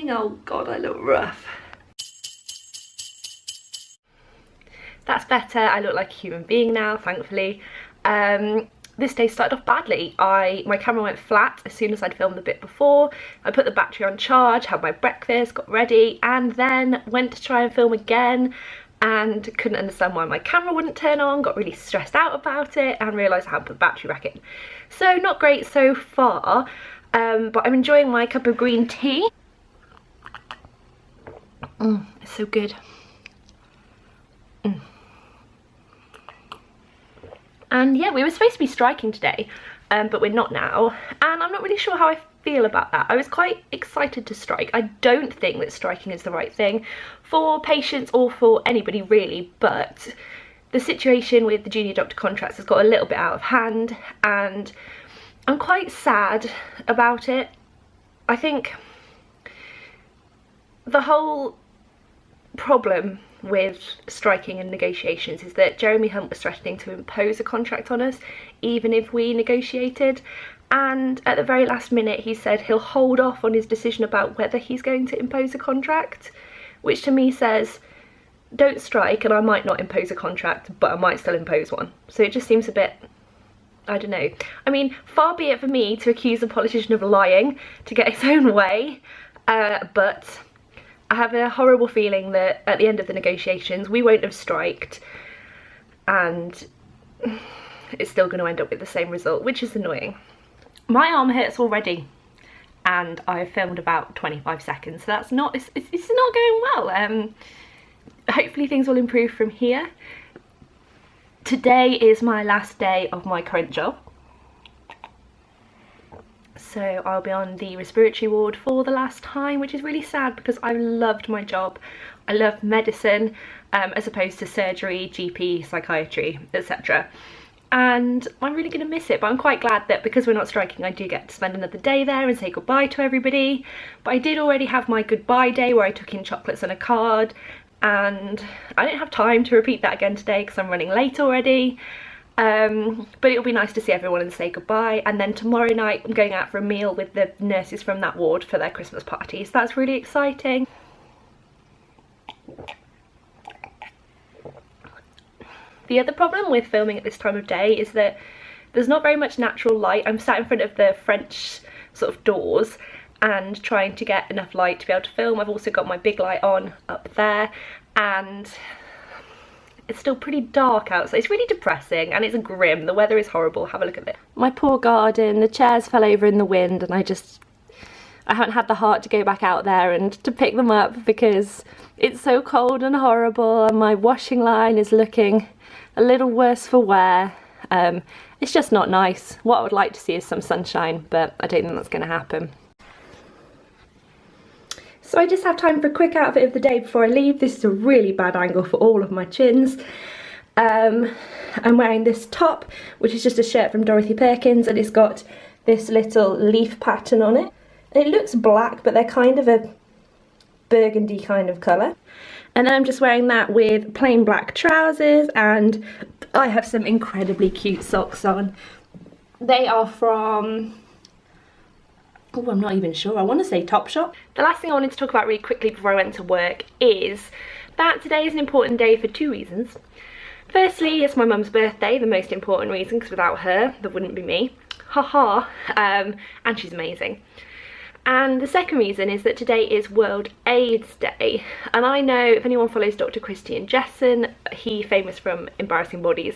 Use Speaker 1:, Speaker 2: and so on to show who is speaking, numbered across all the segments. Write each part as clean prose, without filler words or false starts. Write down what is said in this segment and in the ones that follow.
Speaker 1: morning. Oh God, I look rough. That's better. I look like a human being now, thankfully. This day started off badly. My camera went flat as soon as I'd filmed the bit before. I put the battery on charge, had my breakfast, got ready, and then went to try and film again and couldn't understand why my camera wouldn't turn on, got really stressed out about it and realised I hadn't put the battery back in. So not great so far, but I'm enjoying my cup of green tea. It's so good. And yeah, we were supposed to be striking today, but we're not now, and I'm not really sure how I feel about that. I was quite excited to strike. I don't think that striking is the right thing for patients or for anybody really, but the situation with the junior doctor contracts has got a little bit out of hand and I'm quite sad about it. I think the whole problem with striking and negotiations is that Jeremy Hunt was threatening to impose a contract on us even if we negotiated, and at the very last minute he said he'll hold off on his decision about whether he's going to impose a contract, which to me says don't strike and I might not impose a contract but I might still impose one. So it just seems a bit, I don't know. I mean, far be it for me to accuse a politician of lying to get his own way, but I have a horrible feeling that at the end of the negotiations we won't have striked and it's still going to end up with the same result, which is annoying. My arm hurts already and I've filmed about 25 seconds, so that's not, it's not going well. Hopefully things will improve from here. Today is my last day of my current job. So I'll be on the respiratory ward for the last time, which is really sad because I loved my job. I love medicine as opposed to surgery, GP, psychiatry, etc. And I'm really going to miss it, but I'm quite glad that because we're not striking I do get to spend another day there and say goodbye to everybody. But I did already have my goodbye day where I took in chocolates and a card, and I didn't have time to repeat that again today because I'm running late already. But it'll be nice to see everyone and say goodbye, and then tomorrow night I'm going out for a meal with the nurses from that ward for their Christmas party, so that's really exciting. The other problem with filming at this time of day is that there's not very much natural light. I'm sat in front of the French sort of doors and trying to get enough light to be able to film. I've also got my big light on up there and it's still pretty dark outside. It's really depressing and it's grim. The weather is horrible. Have a look at this. My poor garden, the chairs fell over in the wind and I haven't had the heart to go back out there and to pick them up because it's so cold and horrible, and my washing line is looking a little worse for wear. It's just not nice. What I would like to see is some sunshine, but I don't think that's going to happen. So I just have time for a quick outfit of the day before I leave. This is a really bad angle for all of my chins. I'm wearing this top, which is just a shirt from Dorothy Perkins, and it's got this little leaf pattern on it. And it looks black, but they're kind of a burgundy kind of colour. And then I'm just wearing that with plain black trousers, and I have some incredibly cute socks on. They are from, oh, I'm not even sure, I want to say Topshop. The last thing I wanted to talk about really quickly before I went to work is that today is an important day for two reasons. Firstly, it's my mum's birthday, the most important reason, because without her, there wouldn't be me. Haha. And she's amazing. And the second reason is that today is World AIDS Day, and I know if anyone follows Dr. Christian Jessen, he famous from Embarrassing Bodies,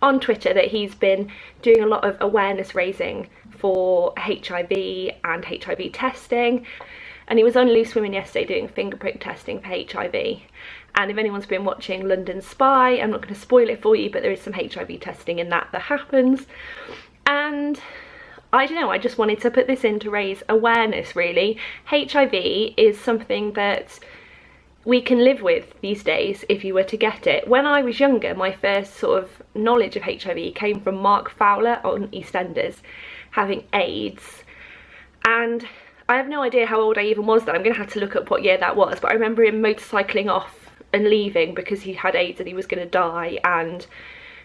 Speaker 1: on Twitter, that he's been doing a lot of awareness raising for HIV and HIV testing, and he was on Loose Women yesterday doing finger prick testing for HIV. And if anyone's been watching London Spy, I'm not going to spoil it for you, but there is some HIV testing in that happens. And I don't know, I just wanted to put this in to raise awareness really. HIV is something that we can live with these days if you were to get it. When I was younger, my first sort of knowledge of HIV came from Mark Fowler on EastEnders having AIDS. And I have no idea how old I even was then. I'm going to have to look up what year that was, but I remember him motorcycling off and leaving because he had AIDS and he was going to die, and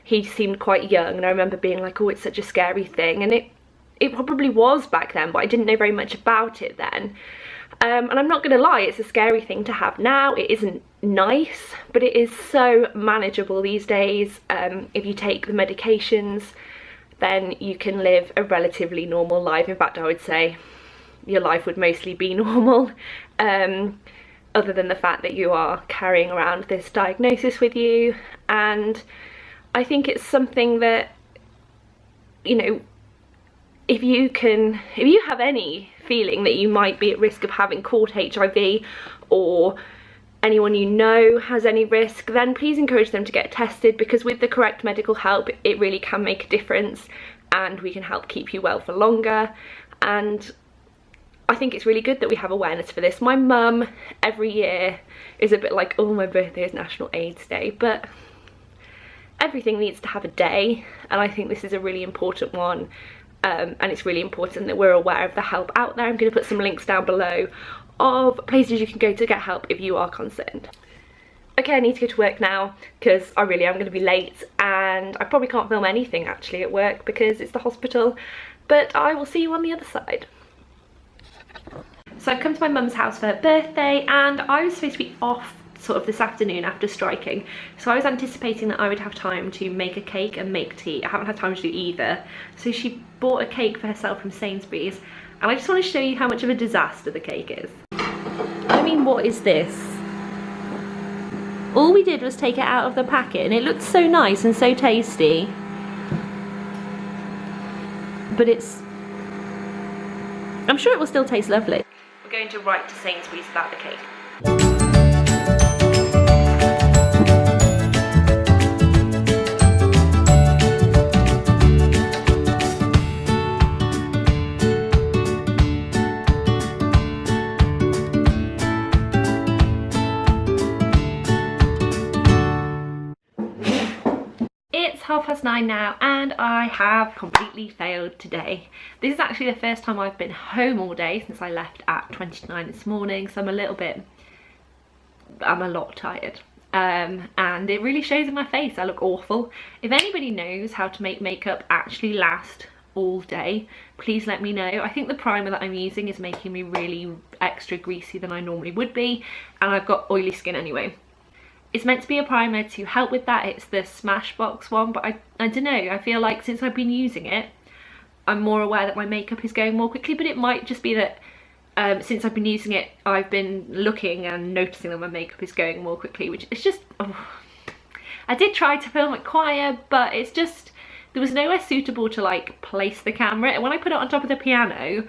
Speaker 1: he seemed quite young, and I remember being like, oh, it's such a scary thing, and it probably was back then, but I didn't know very much about it then. And I'm not going to lie, it's a scary thing to have now. It isn't nice, but it is so manageable these days. If you take the medications, then you can live a relatively normal life. In fact, I would say your life would mostly be normal, other than the fact that you are carrying around this diagnosis with you. And I think it's something that, you know, if you have any feeling that you might be at risk of having caught HIV, or anyone you know has any risk, then please encourage them to get tested, because with the correct medical help it really can make a difference, and we can help keep you well for longer. And I think it's really good that we have awareness for this. My mum every year is a bit like, oh, my birthday is National AIDS Day, but everything needs to have a day, and I think this is a really important one. And it's really important that we're aware of the help out there. I'm going to put some links down below of places you can go to get help if you are concerned. Okay, I need to go to work now because I really am going to be late, and I probably can't film anything actually at work because it's the hospital, but I will see you on the other side. So I've come to my mum's house for her birthday, and I was supposed to be off sort of this afternoon after striking, so I was anticipating that I would have time to make a cake and make tea. I haven't had time to do either, so she bought a cake for herself from Sainsbury's, and I just want to show you how much of a disaster the cake is. I mean, what is this? All we did was take it out of the packet, and it looked so nice and so tasty, but I'm sure it will still taste lovely. We're going to write to Sainsbury's about the cake. It's 9:30 now, and I have completely failed today. This is actually the first time I've been home all day since I left at 29 this morning, so I'm a lot tired. And it really shows in my face. I look awful. If anybody knows how to make makeup actually last all day, please let me know. I think the primer that I'm using is making me really extra greasy than I normally would be, and I've got oily skin anyway. It's meant to be a primer to help with that. It's the Smashbox one, but I don't know, I feel like since I've been using it, I'm more aware that my makeup is going more quickly, but it might just be that since I've been using it, I've been looking and noticing that my makeup is going more quickly, which is just, oh. I did try to film it quiet, but it's just, there was nowhere suitable to like place the camera, and when I put it on top of the piano,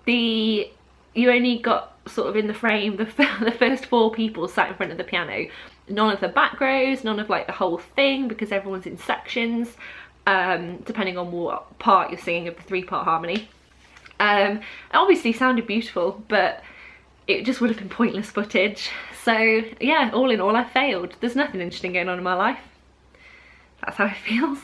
Speaker 1: you only got sort of in the frame the first 4 people sat in front of the piano. None of the back rows, none of like the whole thing, because everyone's in sections, depending on what part you're singing of the 3-part harmony. It obviously sounded beautiful, but it just would have been pointless footage. So yeah, all in all, I failed. There's nothing interesting going on in my life. That's how it feels.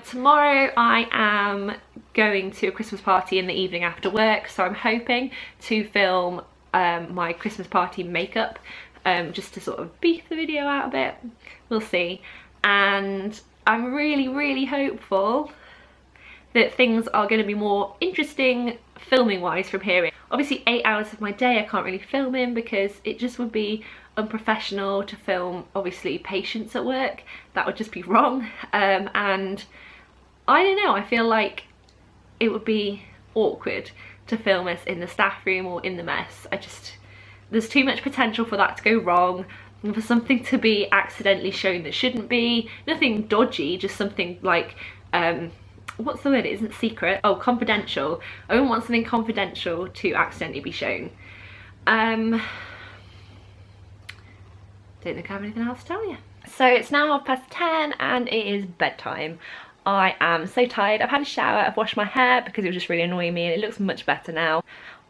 Speaker 1: Tomorrow I am going to a Christmas party in the evening after work, so I'm hoping to film my Christmas party makeup, just to sort of beef the video out a bit. We'll see. And I'm really hopeful that things are going to be more interesting filming wise from here. Obviously 8 hours of my day I can't really film in, because it just would be unprofessional to film obviously patients at work. That would just be wrong. And I don't know, I feel like it would be awkward to film us in the staff room or in the mess. There's too much potential for that to go wrong, and for something to be accidentally shown that shouldn't be. Nothing dodgy, just something like, what's the word? It isn't secret. Oh, confidential. I don't want something confidential to accidentally be shown. Don't think I have anything else to tell you. So it's now 10:30 and it is bedtime. I am so tired. I've had a shower, I've washed my hair because it was just really annoying me, and it looks much better now.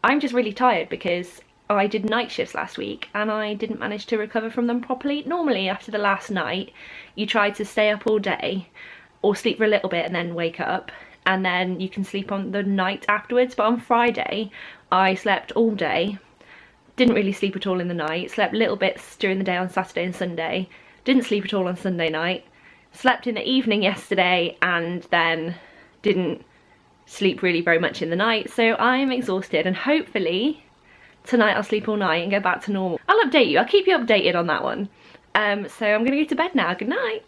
Speaker 1: I'm just really tired because I did night shifts last week and I didn't manage to recover from them properly. Normally after the last night you try to stay up all day or sleep for a little bit and then wake up, and then you can sleep on the night afterwards. But on Friday I slept all day, didn't really sleep at all in the night, slept little bits during the day on Saturday and Sunday, didn't sleep at all on Sunday night, slept in the evening yesterday, and then didn't sleep really very much in the night. So I'm exhausted, and hopefully tonight I'll sleep all night and go back to normal. I'll update you, I'll keep you updated on that one. So I'm gonna go to bed now, good night.